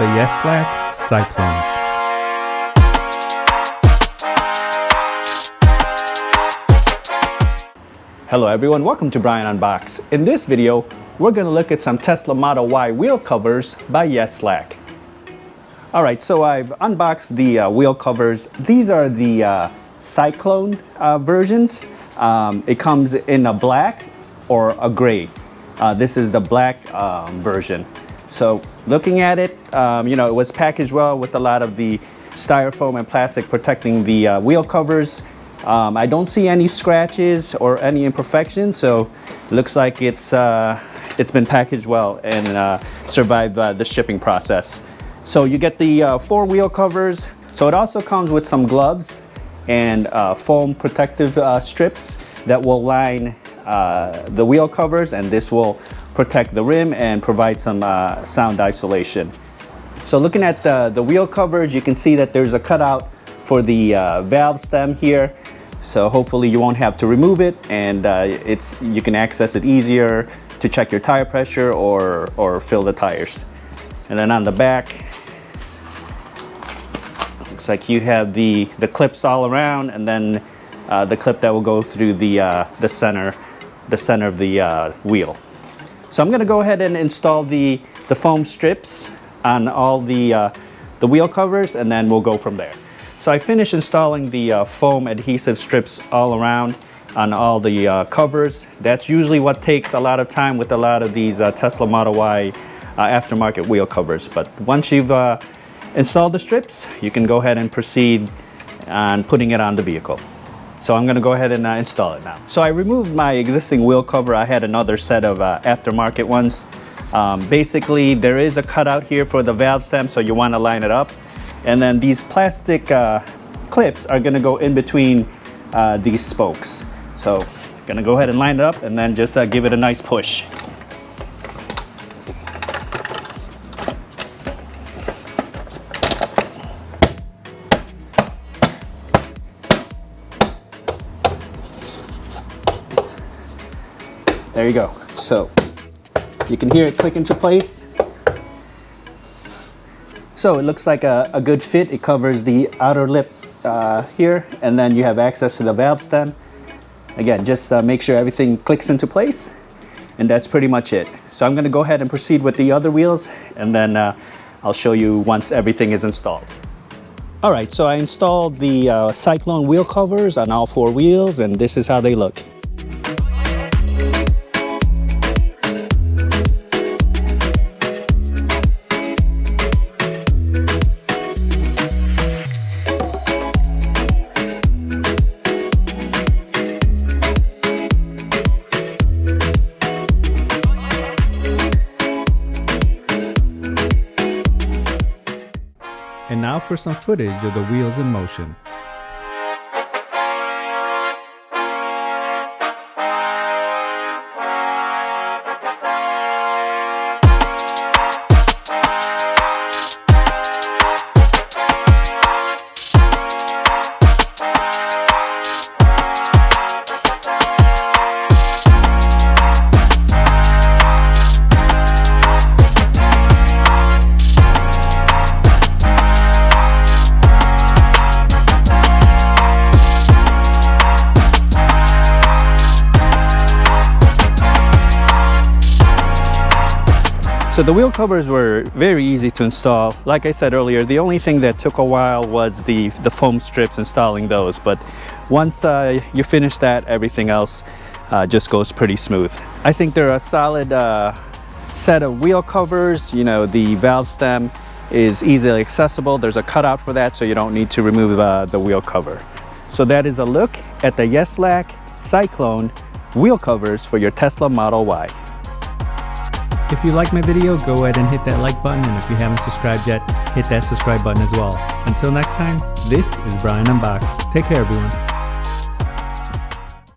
the Yeslak Cyclones. Hello everyone, welcome to Brian Unboxed. In this video, we're going to look at some Tesla Model Y wheel covers by Yeslak. Alright, so I've unboxed the wheel covers. These are the Cyclone versions. It comes in a black or a gray. This is the black version. So looking at it, it was packaged well with a lot of the styrofoam and plastic protecting the wheel covers. I don't see any scratches or any imperfections, so it looks like it's been packaged well and survived the shipping process. So you get the 4 wheel covers. So it also comes with some gloves and foam protective strips that will line the wheel covers, and this will protect the rim and provide some sound isolation. So looking at the wheel covers, you can see that there's a cutout for the valve stem here. So hopefully you won't have to remove it, and you can access it easier to check your tire pressure or fill the tires. And then on the back, looks like you have the clips all around, and then the clip that will go through the center of the wheel. So I'm going to go ahead and install the foam strips on all the wheel covers, and then we'll go from there. So I finished installing the foam adhesive strips all around on all the covers. That's usually what takes a lot of time with a lot of these Tesla Model Y aftermarket wheel covers. But once you've installed the strips, you can go ahead and proceed on putting it on the vehicle. So I'm going to go ahead and install it now. So I removed my existing wheel cover. I had another set of aftermarket ones. Basically, there is a cutout here for the valve stem, so you want to line it up. And then these plastic clips are going to go in between these spokes. So I'm going to go ahead and line it up and then just give it a nice push. There you go. So you can hear it click into place. So it looks like a good fit. It covers the outer lip here, and then you have access to the valve stem. Again, just make sure everything clicks into place, and that's pretty much it. So I'm going to go ahead and proceed with the other wheels, and then I'll show you once everything is installed. All right, so I installed the Cyclone wheel covers on all 4 wheels, and this is how they look. And now for some footage of the wheels in motion. So the wheel covers were very easy to install. Like I said earlier, the only thing that took a while was the foam strips, installing those. But once you finish that, everything else just goes pretty smooth. I think they're a solid set of wheel covers. The valve stem is easily accessible. There's a cutout for that, so you don't need to remove the wheel cover. So that is a look at the Yeslak Cyclone wheel covers for your Tesla Model Y. If you like my video, go ahead and hit that like button, and if you haven't subscribed yet, hit that subscribe button as well. Until next time, this is Brian Unboxed. Take care, everyone.